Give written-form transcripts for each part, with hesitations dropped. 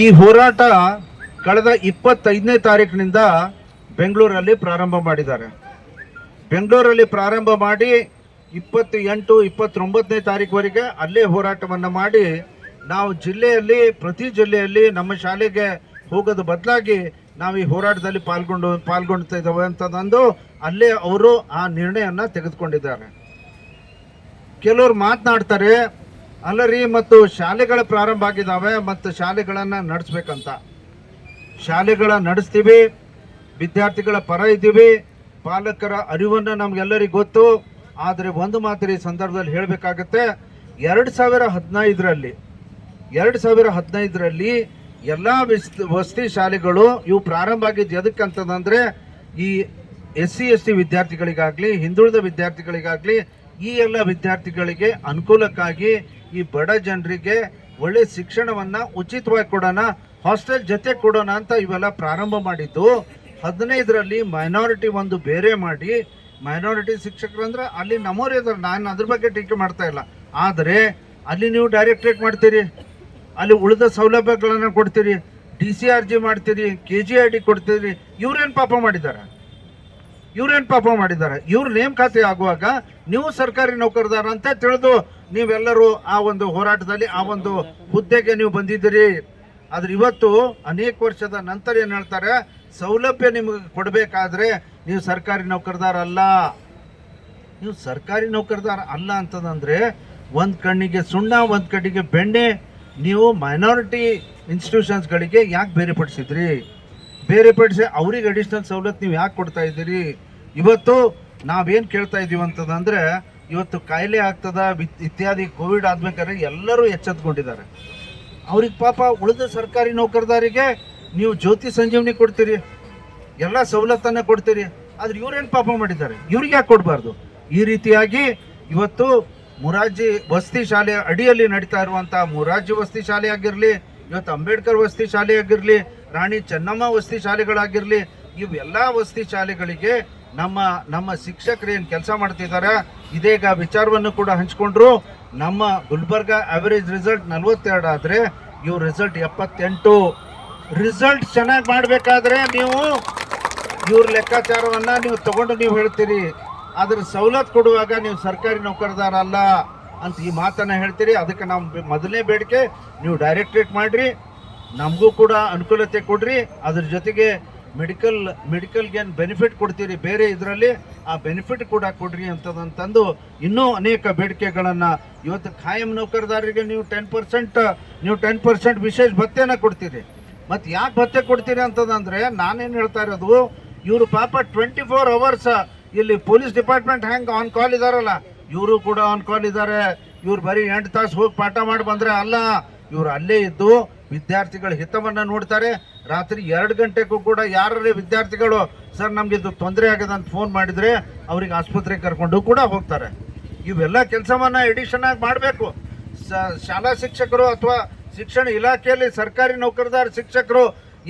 ಈ ಹೋರಾಟ ಕಳೆದ 25ನೇ ತಾರೀಕಿನಿಂದ ಬೆಂಗಳೂರಲ್ಲಿ ಪ್ರಾರಂಭ ಮಾಡಿದ್ದಾರೆ. ಬೆಂಗಳೂರಲ್ಲಿ ಪ್ರಾರಂಭ ಮಾಡಿ 28, 29ನೇ ತಾರೀಕುವರೆಗೆ ಅಲ್ಲೇ ಹೋರಾಟವನ್ನು ಮಾಡಿ ನಾವು ಜಿಲ್ಲೆಯಲ್ಲಿ ಪ್ರತಿ ಜಿಲ್ಲೆಯಲ್ಲಿ ನಮ್ಮ ಶಾಲೆಗೆ ಹೋಗೋದು ಬದಲಾಗಿ ನಾವು ಈ ಹೋರಾಟದಲ್ಲಿ ಪಾಲ್ಗೊಳ್ತಾ ಇದ್ದೇವೆ ಅಂತಂದು ಅಲ್ಲೇ ಅವರು ಆ ನಿರ್ಣಯವನ್ನು ತೆಗೆದುಕೊಂಡಿದ್ದಾರೆ. ಕೆಲವರು ಮಾತನಾಡ್ತಾರೆ, ಅಲ್ಲರಿ ಮತ್ತು ಶಾಲೆಗಳ ಪ್ರಾರಂಭ ಆಗಿದ್ದಾವೆ ಮತ್ತು ಶಾಲೆಗಳನ್ನು ನಡೆಸ್ಬೇಕಂತ. ಶಾಲೆಗಳ ನಡೆಸ್ತೀವಿ, ವಿದ್ಯಾರ್ಥಿಗಳ ಪರ ಇದ್ದೀವಿ, ಪಾಲಕರ ಅರಿವನ್ನು ನಮಗೆಲ್ಲರಿಗೂ ಗೊತ್ತು. ಆದರೆ ಒಂದು ಮಾತ್ರ ಈ ಸಂದರ್ಭದಲ್ಲಿ ಹೇಳಬೇಕಾಗತ್ತೆ, 2015ರಲ್ಲಿ ಎಲ್ಲ ವಸತಿ ಶಾಲೆಗಳು ಇವು ಪ್ರಾರಂಭ ಆಗಿದ್ದು ಎದಕ್ಕಂತಂದರೆ ಈ SC/ST ವಿದ್ಯಾರ್ಥಿಗಳಿಗಾಗಲಿ, ಹಿಂದುಳಿದ ವಿದ್ಯಾರ್ಥಿಗಳಿಗಾಗಲಿ, ಈ ಎಲ್ಲ ವಿದ್ಯಾರ್ಥಿಗಳಿಗೆ ಅನುಕೂಲಕ್ಕಾಗಿ ಈ ಬಡ ಜನರಿಗೆ ಒಳ್ಳೆ ಶಿಕ್ಷಣವನ್ನು ಉಚಿತವಾಗಿ ಕೊಡೋಣ, ಹಾಸ್ಟೆಲ್ ಜೊತೆ ಕೊಡೋಣ ಅಂತ ಇವೆಲ್ಲ ಪ್ರಾರಂಭ ಮಾಡಿದ್ದು. 15ರಲ್ಲಿ ಮೈನಾರಿಟಿ ಒಂದು ಬೇರೆ ಮಾಡಿ, ಮೈನಾರಿಟಿ ಶಿಕ್ಷಕರು ಅಂದ್ರೆ ಅಲ್ಲಿ ನಮ್ಮೋರು ಇದ್ದಾರೆ, ನಾನು ಅದ್ರ ಬಗ್ಗೆ ಟೀಕೆ ಮಾಡ್ತಾ ಇಲ್ಲ. ಆದರೆ ಅಲ್ಲಿ ನೀವು ಡೈರೆಕ್ಟ್ರೇಟ್ ಮಾಡ್ತೀರಿ, ಅಲ್ಲಿ ಉಳಿದ ಸೌಲಭ್ಯಗಳನ್ನು ಕೊಡ್ತೀರಿ, DCRG ಮಾಡ್ತೀರಿ, KGID ಕೊಡ್ತೀರಿ. ಇವ್ರೇನು ಪಾಪ ಮಾಡಿದ್ದಾರೆ? ಇವ್ರ ನೇಮಕಾತಿ ಆಗುವಾಗ ನೀವು ಸರ್ಕಾರಿ ನೌಕರದಾರ ಅಂತ ತಿಳಿದು ನೀವೆಲ್ಲರೂ ಆ ಒಂದು ಹೋರಾಟದಲ್ಲಿ ಆ ಒಂದು ಹುದ್ದೆಗೆ ನೀವು ಬಂದಿದ್ದೀರಿ. ಆದ್ರೆ ಇವತ್ತು ಅನೇಕ ವರ್ಷದ ನಂತರ ಏನು ಹೇಳ್ತಾರೆ, ಸೌಲಭ್ಯ ನಿಮಗೆ ಕೊಡಬೇಕಾದ್ರೆ ನೀವು ಸರ್ಕಾರಿ ನೌಕರದಾರ ಅಲ್ಲ ಅಂತಂದ್ರೆ ಒಂದು ಕಣ್ಣಿಗೆ ಸುಣ್ಣ ಒಂದು ಕಣ್ಣಿಗೆ ಬೆಣ್ಣೆ. ನೀವು ಮೈನಾರಿಟಿ ಇನ್ಸ್ಟಿಟ್ಯೂಷನ್ಸ್ಗಳಿಗೆ ಯಾಕೆ ಬೇರೆಪಡಿಸಿ ಅವ್ರಿಗೆ ಅಡಿಷ್ನಲ್ ಸವಲತ್ತು ನೀವು ಯಾಕೆ ಕೊಡ್ತಾ ಇದ್ದೀರಿ? ಇವತ್ತು ನಾವೇನು ಕೇಳ್ತಾ ಇದ್ದೀವಿ ಅಂತಂದರೆ, ಇವತ್ತು ಕಾಯಿಲೆ ಆಗ್ತದ ಇತ್ಯಾದಿ ಕೋವಿಡ್ ಆದ್ಬೇಕಾದ್ರೆ ಎಲ್ಲರೂ ಎಚ್ಚೆತ್ಕೊಂಡಿದ್ದಾರೆ. ಅವ್ರಿಗೆ ಪಾಪ ಉಳಿದ ಸರ್ಕಾರಿ ನೌಕರದಾರಿಗೆ ನೀವು ಜ್ಯೋತಿ ಸಂಜೀವನಿ ಕೊಡ್ತೀರಿ, ಎಲ್ಲ ಸವಲತ್ತನ್ನು ಕೊಡ್ತೀರಿ. ಆದ್ರೆ ಇವ್ರೇನು ಪಾಪ ಮಾಡಿದ್ದಾರೆ? ಇವ್ರಿಗೆ ಯಾಕೆ ಕೊಡಬಾರ್ದು? ಈ ರೀತಿಯಾಗಿ ಇವತ್ತು ಮೊರಾರ್ಜಿ ವಸತಿ ಶಾಲೆ ಅಡಿಯಲ್ಲಿ ನಡೀತಾ ಇರುವಂಥ ಮೊರಾರ್ಜಿ ವಸತಿ ಶಾಲೆ ಆಗಿರಲಿ, ಇವತ್ತು ಅಂಬೇಡ್ಕರ್ ವಸತಿ ಶಾಲೆ ಆಗಿರಲಿ, ರಾಣಿ ಚೆನ್ನಮ್ಮ ವಸತಿ ಶಾಲೆಗಳಾಗಿರಲಿ, ಇವೆಲ್ಲ ವಸತಿ ಶಾಲೆಗಳಿಗೆ ನಮ್ಮ ಶಿಕ್ಷಕರು ಏನು ಕೆಲಸ ಮಾಡ್ತಿದ್ದಾರೆ ಇದೀಗ ವಿಚಾರವನ್ನು ಕೂಡ ಹಂಚ್ಕೊಂಡ್ರು. ನಮ್ಮ ಗುಲ್ಬರ್ಗ ಆವರೇಜ್ ರಿಸಲ್ಟ್ 42 ಆದರೆ ಇವ್ರ ರಿಸಲ್ಟ್ 78. ರಿಸಲ್ಟ್ ಚೆನ್ನಾಗಿ ಮಾಡಬೇಕಾದ್ರೆ ನೀವು ಇವ್ರ ಲೆಕ್ಕಾಚಾರವನ್ನು ನೀವು ತಗೊಂಡು ನೀವು ಹೇಳ್ತೀರಿ, ಆದ್ರೆ ಸವಲತ್ತು ಕೊಡುವಾಗ ನೀವು ಸರ್ಕಾರಿ ನೌಕರದಾರ ಅಲ್ಲ ಅಂತ ಈ ಮಾತನ್ನು ಹೇಳ್ತೀರಿ. ಅದಕ್ಕೆ ನಾವು ಮೊದಲನೇ ಬೇಡಿಕೆ, ನೀವು ಡೈರೆಕ್ಟ್ರೇಟ್ ಮಾಡಿರಿ, ನಮಗೂ ಕೂಡ ಅನುಕೂಲತೆ ಕೊಡ್ರಿ, ಅದ್ರ ಜೊತೆಗೆ ಮೆಡಿಕಲ್ಗೆ ಏನು ಬೆನಿಫಿಟ್ ಕೊಡ್ತೀರಿ ಬೇರೆ ಇದರಲ್ಲಿ ಆ ಬೆನಿಫಿಟ್ ಕೂಡ ಕೊಡ್ರಿ ಅಂತಂದು ಇನ್ನೂ ಅನೇಕ ಬೇಡಿಕೆಗಳನ್ನು. ಇವತ್ತು ಖಾಯಂ ನೌಕರದಾರರಿಗೆ ನೀವು 10% ವಿಶೇಷ ಭತ್ಯೆನ ಕೊಡ್ತೀರಿ. ಮತ್ತು ಯಾಕೆ ಭತ್ಯೆ ಕೊಡ್ತೀರಿ ಅಂತಂದರೆ, ನಾನೇನು ಹೇಳ್ತಾ ಇರೋದು, ಇವರು ಪಾಪ 24 hours ಇಲ್ಲಿ ಪೊಲೀಸ್ ಡಿಪಾರ್ಟ್ಮೆಂಟ್ ಹೆಂಗೆ ಆನ್ ಕಾಲ್ ಇದಾರಲ್ಲ, ಇವರು ಕೂಡ ಆನ್ ಕಾಲ್ ಇದ್ದಾರೆ. ಇವ್ರು ಬರೀ 8 ತಾಸು ಹೋಗಿ ಪಾಠ ಮಾಡಿ ಬಂದರೆ ಅಲ್ಲ, ಇವರು ಅಲ್ಲೇ ಇದ್ದು ವಿದ್ಯಾರ್ಥಿಗಳ ಹಿತವನ್ನು ನೋಡ್ತಾರೆ. ರಾತ್ರಿ 2 ಗಂಟೆಗೂ ಕೂಡ ಯಾರೇ ವಿದ್ಯಾರ್ಥಿಗಳು ಸರ್ ನಮ್ಗೆ ಇದು ತೊಂದರೆ ಆಗಿದೆ ಅಂತ ಫೋನ್ ಮಾಡಿದರೆ ಅವ್ರಿಗೆ ಆಸ್ಪತ್ರೆಗೆ ಕರ್ಕೊಂಡು ಕೂಡ ಹೋಗ್ತಾರೆ. ಇವೆಲ್ಲ ಕೆಲಸವನ್ನು ಎಡಿಷನ್ ಆಗಿ ಮಾಡಬೇಕು. ಶಾಲಾ ಶಿಕ್ಷಕರು ಅಥವಾ ಶಿಕ್ಷಣ ಇಲಾಖೆಯಲ್ಲಿ ಸರ್ಕಾರಿ ನೌಕರದಾರ ಶಿಕ್ಷಕರು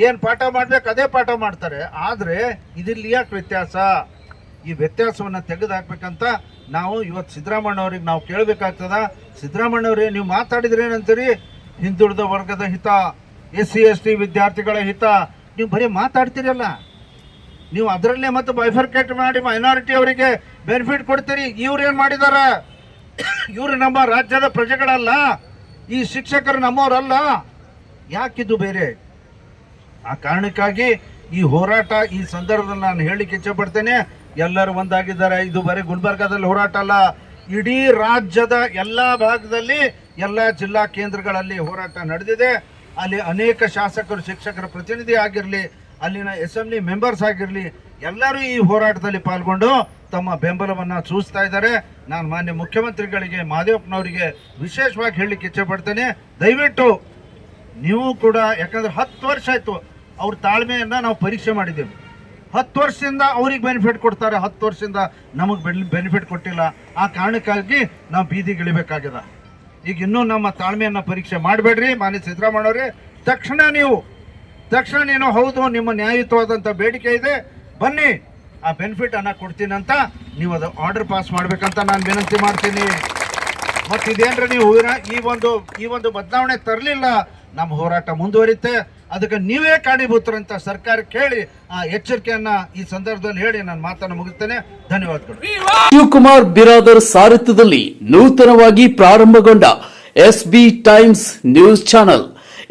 ಏನು ಪಾಠ ಮಾಡ್ಬೇಕು ಅದೇ ಪಾಠ ಮಾಡ್ತಾರೆ. ಆದರೆ ಇದಿಲ್ಲಿ ಯಾಕೆ ವ್ಯತ್ಯಾಸ? ಈ ವ್ಯತ್ಯಾಸವನ್ನು ತೆಗೆದುಹಾಕ್ಬೇಕಂತ ನಾವು ಇವತ್ತು ಸಿದ್ದರಾಮಯ್ಯವ್ರಿಗೆ ನಾವು ಕೇಳಬೇಕಾಗ್ತದ. ಸಿದ್ದರಾಮಯ್ಯವ್ರೇ, ನೀವು ಮಾತಾಡಿದ್ರೆ ಏನಂತೀರಿ? ಹಿಂದುಳಿದ ವರ್ಗದ ಹಿತ, SC/ST ವಿದ್ಯಾರ್ಥಿಗಳ ಹಿತ, ನೀವು ಬರೀ ಮಾತಾಡ್ತೀರಲ್ಲ. ನೀವು ಅದರಲ್ಲೇ ಮತ್ತು ಬೈಫರ್ಕೇಟ್ ಮಾಡಿ ಮೈನಾರಿಟಿ ಅವರಿಗೆ ಬೆನಿಫಿಟ್ ಕೊಡ್ತೀರಿ. ಇವ್ರೇನು ಮಾಡಿದ್ದಾರೆ? ಇವರು ನಮ್ಮ ರಾಜ್ಯದ ಪ್ರಜೆಗಳಲ್ಲ, ಈ ಶಿಕ್ಷಕರು ನಮ್ಮವರಲ್ಲ. ಯಾಕಿದು ಬೇರೆ? ಆ ಕಾರಣಕ್ಕಾಗಿ ಈ ಹೋರಾಟ ಈ ಸಂದರ್ಭದಲ್ಲಿ ನಾನು ಹೇಳಲಿಕ್ಕೆ ಇಚ್ಛೆಪಡ್ತೇನೆ, ಎಲ್ಲರೂ ಒಂದಾಗಿದ್ದಾರೆ. ಇದು ಬರೀ ಗುಲ್ಬರ್ಗಾದಲ್ಲಿ ಹೋರಾಟ ಅಲ್ಲ, ಇಡೀ ರಾಜ್ಯದ ಎಲ್ಲ ಭಾಗದಲ್ಲಿ ಎಲ್ಲ ಜಿಲ್ಲಾ ಕೇಂದ್ರಗಳಲ್ಲಿ ಹೋರಾಟ ನಡೆದಿದೆ. ಅಲ್ಲಿ ಅನೇಕ ಶಾಸಕರು, ಶಿಕ್ಷಕರ ಪ್ರತಿನಿಧಿ ಆಗಿರಲಿ, ಅಲ್ಲಿನ ಅಸೆಂಬ್ಲಿ ಮೆಂಬರ್ಸ್ ಆಗಿರಲಿ, ಎಲ್ಲರೂ ಈ ಹೋರಾಟದಲ್ಲಿ ಪಾಲ್ಗೊಂಡು ತಮ್ಮ ಬೆಂಬಲವನ್ನು ಸೂಚಿಸ್ತಾ ಇದ್ದಾರೆ. ನಾನು ಮಾನ್ಯ ಮುಖ್ಯಮಂತ್ರಿಗಳಿಗೆ, ಮಹದೇವಪ್ಪನವರಿಗೆ ವಿಶೇಷವಾಗಿ ಹೇಳಲಿಕ್ಕೆ ಇಚ್ಛೆಪಡ್ತೇನೆ, ದಯವಿಟ್ಟು ನೀವು ಕೂಡ, ಯಾಕಂದ್ರೆ 10 ವರ್ಷ ಆಯಿತು ಅವ್ರ ತಾಳ್ಮೆಯನ್ನು ನಾವು ಪರೀಕ್ಷೆ ಮಾಡಿದ್ದೇವೆ. 10 ವರ್ಷದಿಂದ ಅವ್ರಿಗೆ ಬೆನಿಫಿಟ್ ಕೊಡ್ತಾರೆ, 10 ವರ್ಷದಿಂದ ನಮಗೆ ಬೆನಿಫಿಟ್ ಕೊಟ್ಟಿಲ್ಲ. ಆ ಕಾರಣಕ್ಕಾಗಿ ನಾವು ಬೀದಿಗಿಳಿಬೇಕಾಗಿದೆ. ಈಗ ಇನ್ನೂ ನಮ್ಮ ತಾಳ್ಮೆಯನ್ನು ಪರೀಕ್ಷೆ ಮಾಡಬೇಡ್ರಿ. ಮಾನ್ಯ ಸಿದ್ದರಾಮಯ್ಯವ್ರೆ, ತಕ್ಷಣ ನೀನು ಹೌದು ನಿಮ್ಮ ನ್ಯಾಯಯುತವಾದಂಥ ಬೇಡಿಕೆ ಇದೆ, ಬನ್ನಿ ಆ ಬೆನಿಫಿಟ್ ಅನ್ನ ಕೊಡ್ತೀನಿ ಅಂತ ನೀವು ಅದು ಆರ್ಡರ್ ಪಾಸ್ ಮಾಡಬೇಕಂತ ನಾನು ವಿನಂತಿ ಮಾಡ್ತೀನಿ. ಮತ್ತೆ ಇದೇನ್ರ ನೀವು ಈ ಒಂದು ಬದಲಾವಣೆ ತರಲಿಲ್ಲ, ನಮ್ಮ ಹೋರಾಟ ಮುಂದುವರಿತೆ. ಅದಕ್ಕೆ ನೀವೇ ಕಾರಣೀಭೂತರಂತ ಸರ್ಕಾರಕ್ಕೆ ಹೇಳಿ ಆ ಎಚ್ಚರಿಕೆಯನ್ನ ಈ ಸಂದರ್ಭದಲ್ಲಿ ಹೇಳಿ ನಾನು ಮಾತನ್ನು ಮುಗಿಸ್ತೇನೆ. ಧನ್ಯವಾದಗಳು. ಶಿವಕುಮಾರ್ ಬಿರಾದರ್ ಸಾರಥ್ಯದಲ್ಲಿ ನೂತನವಾಗಿ ಪ್ರಾರಂಭಗೊಂಡ SB ಟೈಮ್ಸ್ ನ್ಯೂಸ್ ಚಾನೆಲ್.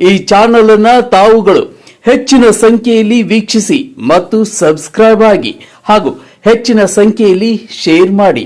ಈ ಚಾನೆಲ್ ಅನ್ನ ತಾವುಗಳು ಹೆಚ್ಚಿನ ಸಂಖ್ಯೆಯಲ್ಲಿ ವೀಕ್ಷಿಸಿ ಮತ್ತು ಸಬ್ಸ್ಕ್ರೈಬ್ ಆಗಿ ಹಾಗೂ ಹೆಚ್ಚಿನ ಸಂಖ್ಯೆಯಲ್ಲಿ ಶೇರ್ ಮಾಡಿ.